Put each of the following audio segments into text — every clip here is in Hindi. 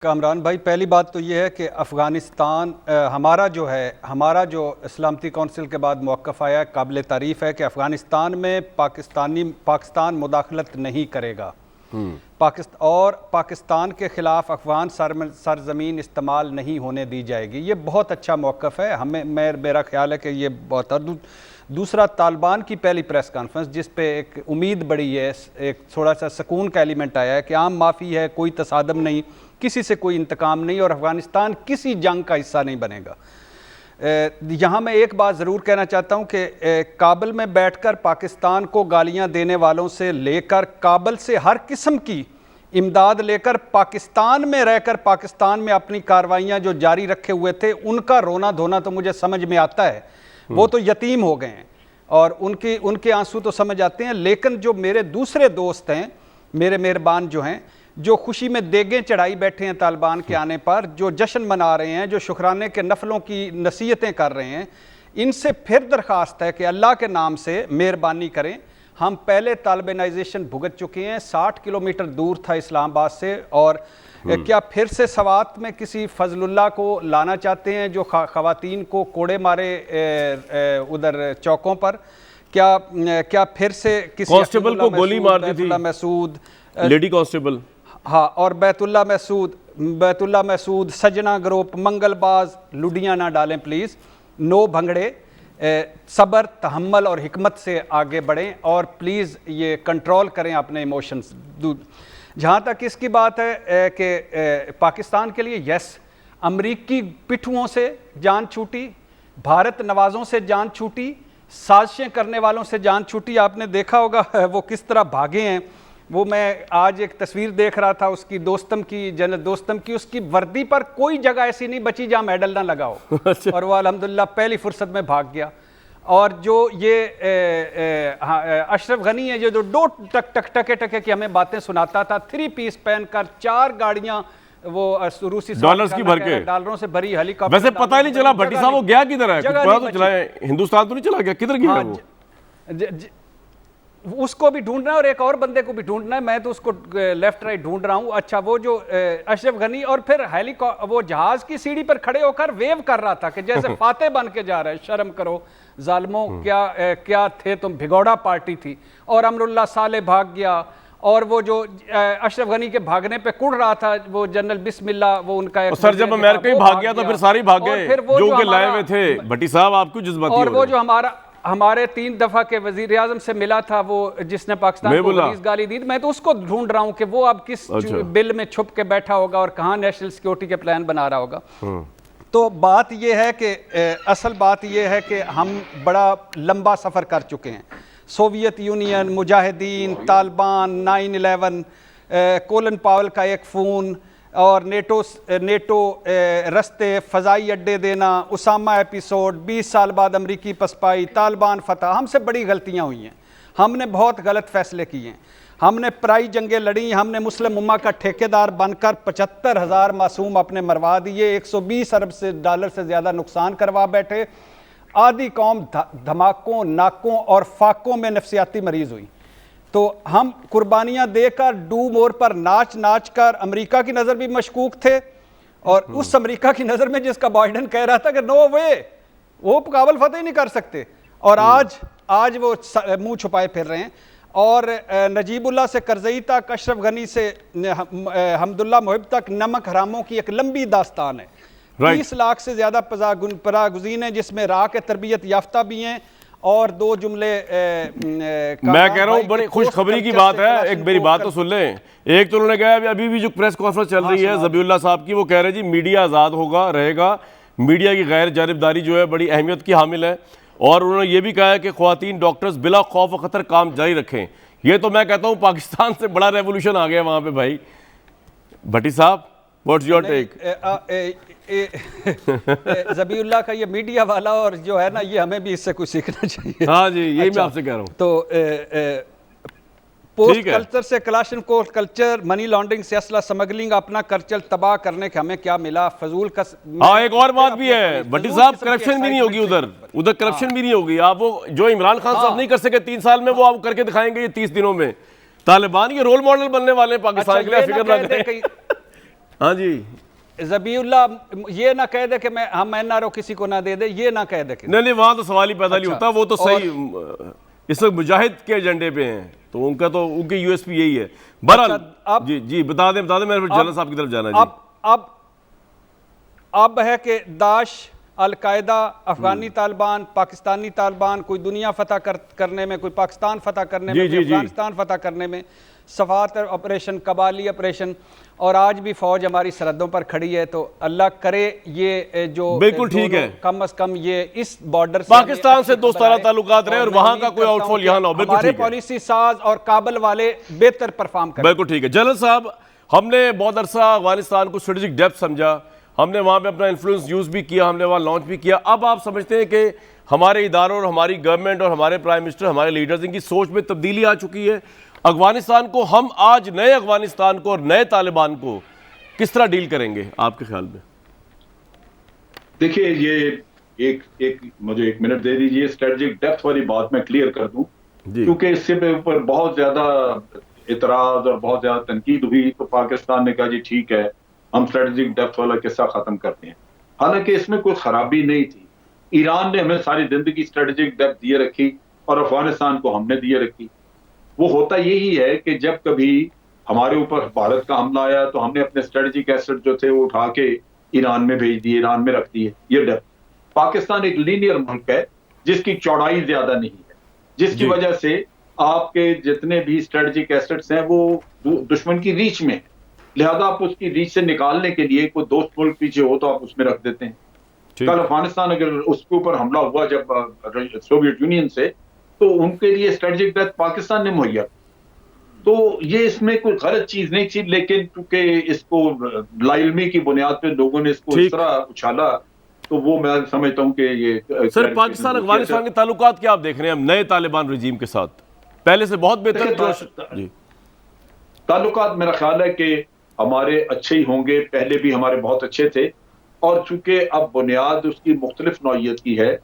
कामरान भाई, पहली बात तो ये है कि अफ़गानिस्तान हमारा जो सलामती कौंसिल के बाद मौक़िफ़ आया, काबिल तारीफ़ है कि अफ़गानिस्तान में पाकिस्तान मुदाखलत नहीं करेगा। पाकिस्तान के ख़िलाफ़ अफ़गान सरज़मीन इस्तेमाल नहीं होने दी जाएगी। ये बहुत अच्छा मौक़िफ़ है। मेरा ख़्याल है कि ये बहुत। दूसरा, तालिबान की पहली प्रेस कॉन्फ्रेंस जिस पे एक उम्मीद बढ़ी है, एक थोड़ा सा सुकून का एलिमेंट आया है कि आम माफ़ी है, कोई तसादम नहीं, किसी से कोई इंतकाम नहीं और अफ़गानिस्तान किसी जंग का हिस्सा नहीं बनेगा। यहाँ मैं एक बात ज़रूर कहना चाहता हूँ कि काबुल में बैठकर पाकिस्तान को गालियाँ देने वालों से लेकर काबुल से हर किस्म की इमदाद लेकर पाकिस्तान में रहकर पाकिस्तान में अपनी कार्रवाइयाँ जो जारी रखे हुए थे, उनका रोना धोना तो मुझे समझ में आता है। वो तो यतीम हो गए हैं और उनके आंसू तो समझ आते हैं। लेकिन जो मेरे दूसरे दोस्त हैं, मेरे मेहरबान जो हैं, जो खुशी में देगें चढ़ाई बैठे हैं तालिबान के आने पर, जो जश्न मना रहे हैं, जो शुक्राने के नफलों की नसीहतें कर रहे हैं, इनसे फिर दरख्वास्त है कि अल्लाह के नाम से मेहरबानी करें। हम पहले तालिबानाइजेशन भुगत चुके हैं, 60 किलोमीटर दूर था इस्लामाबाद से, और क्या फिर से सवात में किसी फजलुल्लाह को लाना चाहते हैं जो ख़वातीन को कोड़े मारे उधर चौकों पर? क्या फिर से किसी कांस्टेबल को गोली मार दी थी, मैसूद लेडी कांस्टेबल, हाँ, और बैतुल्ला मैसूद, सजना ग्रुप, मंगलबाज, लुडियाँ ना डालें प्लीज़। नो भंगड़े, सब्र, तहम्मल और हिकमत से आगे बढ़ें और प्लीज़ ये कंट्रोल करें अपने इमोशंस। जहाँ तक इसकी बात है कि पाकिस्तान के लिए यस, अमरीकी पिट्ठुओं से जान छूटी, भारत नवाज़ों से जान छूटी, साजिशें करने वालों से जान छूटी। आपने देखा होगा वो किस तरह भागे हैं। वो मैं आज एक तस्वीर देख रहा था उसकी, जनरल दोस्तम की, उसकी वर्दी पर कोई जगह ऐसी नहीं बची जहाँ मेडल ना लगा हो। अच्छा। और वो अल्हम्दुलिल्लाह पहली फुर्सत में भाग गया। और जो ये अशरफ गनी है जो दो टके की हमें बातें सुनाता था, 3 पीस पहनकर 4 गाड़ियाँ वो रूसी डॉलर्स की भर के डॉलरों से भरी हेलीकॉप्टर, वैसे पता ही नहीं चला भट्टी साहब वो गया किधर है, तो चला है हिंदुस्तान तो नहीं चला गया, किधर गया वो? उसको भी ढूंढना है और एक और बंदे को भी ढूंढना है। मैं तो उसको लेफ्ट राइट ढूंढ रहा हूँ। अच्छा, वो जो अशरफ गनी, और फिर वो जहाज की सीढ़ी पर खड़े होकर वेव कर रहा था कि जैसे फाते बन के जा रहे हैं, शर्म करो जालिमों, क्या थे तुम, भिगोड़ा पार्टी थी। और अमरुल्लाह साले भाग गया, और वो जो अशरफ गनी के भागने पे कुड़ रहा था वो जनरल बिस्मिल्लाह, वो उनका सर जब अमेरिका ही भाग गया तो फिर सारे भाग गए जो उनके लाए हुए थे। भट्टी साहब आपको जज्बाती हो रहे हैं। और वो जो हमारे 3 दफा के वजीर आजम से मिला था, वो जिसने पाकिस्तान को पुलिस गाली दी, मैं तो उसको ढूंढ रहा हूं कि वो अब किस बिल में छुप के बैठा होगा और कहां नेशनल सिक्योरिटी के प्लान बना रहा होगा। तो बात यह है कि असल बात यह है कि हम बड़ा लंबा सफ़र कर चुके हैं। Soviet union, Mujahideen, Taliban, 9/11, colon पावल का एक फ़ोन, और नेटो रस्ते, फ़ज़ाई अड्डे देना, उसामा एपिसोड, 20 साल बाद अमरीकी पसपाई, तालिबान फतह, हमसे बड़ी गलतियां हुई हैं। हमने बहुत गलत फ़ैसले किए हैं। हमने पराई जंगें लड़ी, हमने मुस्लिम उम्मा का ठेकेदार बनकर 75,000 मासूम अपने मरवा दिए, 120 अरब डॉलर से ज़्यादा नुकसान करवा बैठे। आधी कौम धमाकों, नाकों और फाकों में नफसियाती मरीज़ हुई। तो हम कुर्बानियां देकर डू मोर पर नाच नाच कर अमेरिका की नज़र भी मशकूक थे, और उस अमेरिका की नज़र में जिसका बाइडन कह रहा था कि नो वे, वो काबुल फतेह ही नहीं कर सकते, और आज वो मुंह छुपाए फिर रहे हैं। और नजीबुल्लाह से करजई तक, अशरफ गनी से हमदुल्ला मुहिब तक नमक हरामों की एक लंबी दास्तान है। 30 लाख से ज़्यादा परागुज़ीन हैं, जिसमें राह के तरबियत याफ्ता भी हैं। और 2 जुमले मैं कह रहा हूँ बड़ी खुशखबरी की बात है, एक मेरी बात तो सुन लें। एक तो उन्होंने कहा अभी भी जो प्रेस कॉन्फ्रेंस चल रही है ज़बीउल्लाह साहब की, वो कह रहे जी मीडिया आज़ाद होगा रहेगा, मीडिया की गैर जानिबदारी जो है बड़ी अहमियत की हामिल है। और उन्होंने ये भी कहा है कि ख़वातीन डॉक्टर्स बिला खौफ व ख़तर काम जारी रखें। ये तो मैं कहता हूँ पाकिस्तान से बड़ा रेवोल्यूशन आ गया वहाँ पे भाई। भट्टी साहब, व्हाट्स योर टेक? ज़बीउल्लाह का ये मीडिया वाला और जो है ना, ये हमें भी इससे कुछ सीखना चाहिए। हाँ जी, यही मैं आपसे कह रहा हूँ। तो पोस्ट कल्चर से क्लाशनकोव कल्चर, मनी लॉन्ड्रिंग से असला स्मगलिंग, अपना कल्चर तबाह करने के हमें क्या मिला? फजूल का। हाँ, एक और बात भी है भट्टी साहब, करप्शन भी नहीं होगी उधर करप्शन भी नहीं होगी। आप वो जो इमरान खान साहब नहीं कर सके 3 साल में, वो आप करके दिखाएंगे ये 30 दिनों में। तालिबान के रोल मॉडल बनने वाले पाकिस्तान के लिए, फिक्र ना करें। हाँ जी, ज़बीउल्लाह ये ना कह दे कि हम NRO किसी को ना दे दे, ये ना कह दे कि नहीं वहां तो सवाल ही पैदा नहीं होता, वो तो सही इस वक्त मुजाहिद के एजेंडे पे हैं, तो उनका तो उनकी यूएसपी यही है। बहरहाल जी जी बता दें मेरे जनरल साहब की तरफ जाना जी। अब है कि दाश, अल-कायदा, अफगानी तालिबान, पाकिस्तानी तालिबान, कोई दुनिया फतह करने में, कोई पाकिस्तान फतह करने में, कोई अफगानिस्तान फतह करने में, सफात ऑपरेशन, कबाली ऑपरेशन, और आज भी फौज हमारी सरहदों पर खड़ी है। तो अल्लाह करे ये जो बिल्कुल ठीक है, कम अज कम ये इस बॉर्डर से पाकिस्तान से दोस्ताना ताल्लुकात रहे और वहां का कोई आउटफॉल यहाँ ना हो। बिल्कुल हमारे पॉलिसी साज और काबल वाले बेहतर परफॉर्म करें। बिल्कुल ठीक है जनरल साहब, हमने बहुत अरसा अफगानिस्तान को स्ट्रेटेजिक डेप्थ समझा, हमने वहाँ पे अपना इन्फ्लुएंस यूज़ भी किया, हमने वहाँ लॉन्च भी किया। अब आप समझते हैं कि हमारे इदारों और हमारी गवर्नमेंट और हमारे प्राइम मिनिस्टर, हमारे लीडर्स, इनकी सोच में तब्दीली आ चुकी है। अफगानिस्तान को हम आज नए अफगानिस्तान को और नए तालिबान को किस तरह डील करेंगे आपके ख्याल में? देखिए, ये मुझे 1 मिनट दे दीजिए, स्ट्रेटेजिक डेप्थ वाली बात मैं क्लियर कर दूं, क्योंकि इससे ऊपर बहुत ज्यादा इतराज और बहुत ज्यादा तनकीद हुई, तो पाकिस्तान ने कहा जी ठीक है, हम स्ट्रेटेजिक डेप्थ वाला किस्सा खत्म करते हैं। हालांकि इसमें कोई खराबी नहीं थी। ईरान ने हमें सारी जिंदगी स्ट्रेटेजिक डेप्थ दिए रखी और अफगानिस्तान को हमने दिए रखी। वो होता यही है कि जब कभी हमारे ऊपर भारत का हमला आया तो हमने अपने स्ट्रेटेजिक एसेट जो थे वो उठा के ईरान में भेज दिए, ईरान में रख दिए। ये डेप्थ। पाकिस्तान एक लीनियर मुल्क है जिसकी चौड़ाई ज्यादा नहीं है, जिसकी वजह से आपके जितने भी स्ट्रेटेजिक एसेट्स हैं वो दुश्मन की रीच में है। लिहाजा आप उसकी रीच से निकालने के लिए कोई दोस्त मुल्क पीछे हो तो आप उसमें रख देते हैं। कल अफगानिस्तान अगर उसके ऊपर हमला हुआ जब सोवियत यूनियन से, तो उनके लिए स्ट्रेटेजिक डेप्थ पाकिस्तान ने मुहैया। तो ये इसमें कोई गलत चीज नहीं थी, लेकिन क्योंकि इसको लाइल्मी की बुनियाद पे लोगों ने इसको इस तरह उछाला, तो वो मैं समझता हूं कि ये सर पाकिस्तान अफगानिस्तान के ताल्लुकात क्या आप देख रहे हैं नए तालिबान रिजीम के साथ? पहले से बहुत बेहतर ताल्लुकात मेरा ख्याल है कि हमारे अच्छे ही होंगे, पहले भी हमारे बहुत अच्छे थे, और चूंकि अब बुनियाद उसकी मुख्तलिफ नौइयत की है।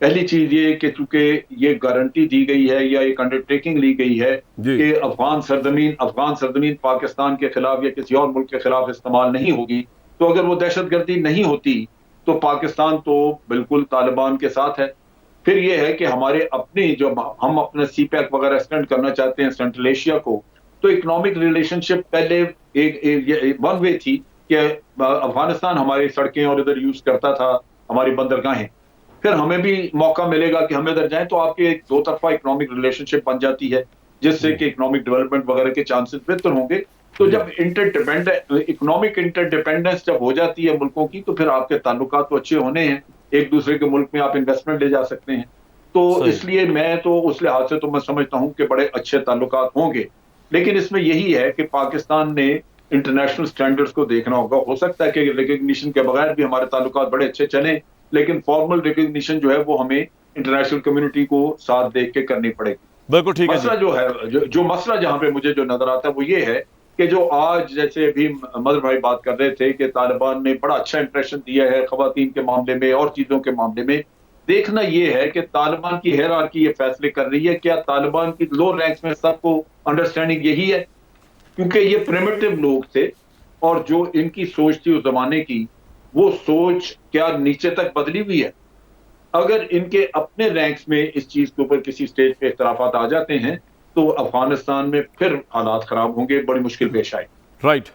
पहली चीज ये कि चूंकि ये गारंटी दी गई है या एक अंडरटेकिंग ली गई है कि अफगान सरजमीन पाकिस्तान के खिलाफ या किसी और मुल्क के खिलाफ इस्तेमाल नहीं होगी, तो अगर वो दहशतगर्दी नहीं होती तो पाकिस्तान तो बिल्कुल तालिबान के साथ है। फिर ये है कि हमारे अपनी जो हम अपने CPEC वगैरह एक्सटेंड करना चाहते हैं सेंट्रल एशिया को, तो इकोनॉमिक रिलेशनशिप पहले एक वन वे थी कि अफगानिस्तान हमारी सड़कें और इधर यूज करता था, हमारी बंदरगाहें, फिर हमें भी मौका मिलेगा कि हम इधर जाएं, तो आपके एक दो तरफा इकोनॉमिक रिलेशनशिप बन जाती है, जिससे कि इकोनॉमिक डेवलपमेंट वगैरह के चांसेस बेहतर होंगे। तो जब इकोनॉमिक इंटरडिपेंडेंस जब हो जाती है मुल्कों की, तो फिर आपके ताल्लुकात तो अच्छे होने हैं, एक दूसरे के मुल्क में आप इन्वेस्टमेंट ले जा सकते हैं। तो इसलिए मैं तो उस लिहाज से तो मैं समझता हूं कि बड़े अच्छे ताल्लुकात होंगे। लेकिन इसमें यही है कि पाकिस्तान ने इंटरनेशनल स्टैंडर्ड्स को देखना होगा। हो सकता है कि रिकग्निशन के बगैर भी हमारे ताल्लुकात बड़े अच्छे चले, लेकिन फॉर्मल रिकग्निशन जो है वो हमें इंटरनेशनल कम्युनिटी को साथ देख के करनी पड़ेगी। बिल्कुल ठीक है। मसला जो है, जो मसला जहां पे मुझे जो नजर आता है वो ये है कि जो आज जैसे अभी मदर भाई बात कर रहे थे कि तालिबान ने बड़ा अच्छा इंप्रेशन दिया है खवातीन के मामले में और चीजों के मामले में, देखना ये है कि तालिबान की हायरार्की ये फैसले कर रही है, क्या तालिबान की लो रैंक्स में सबको अंडरस्टैंडिंग यही है? क्योंकि ये प्रिमिटिव लोग थे और जो इनकी सोच थी उस जमाने की, वो सोच क्या नीचे तक बदली हुई है? अगर इनके अपने रैंक्स में इस चीज के ऊपर किसी स्टेज पे इख्तलाफात आ जाते हैं, तो अफगानिस्तान में फिर हालात खराब होंगे, बड़ी मुश्किल पेश आए। राइट।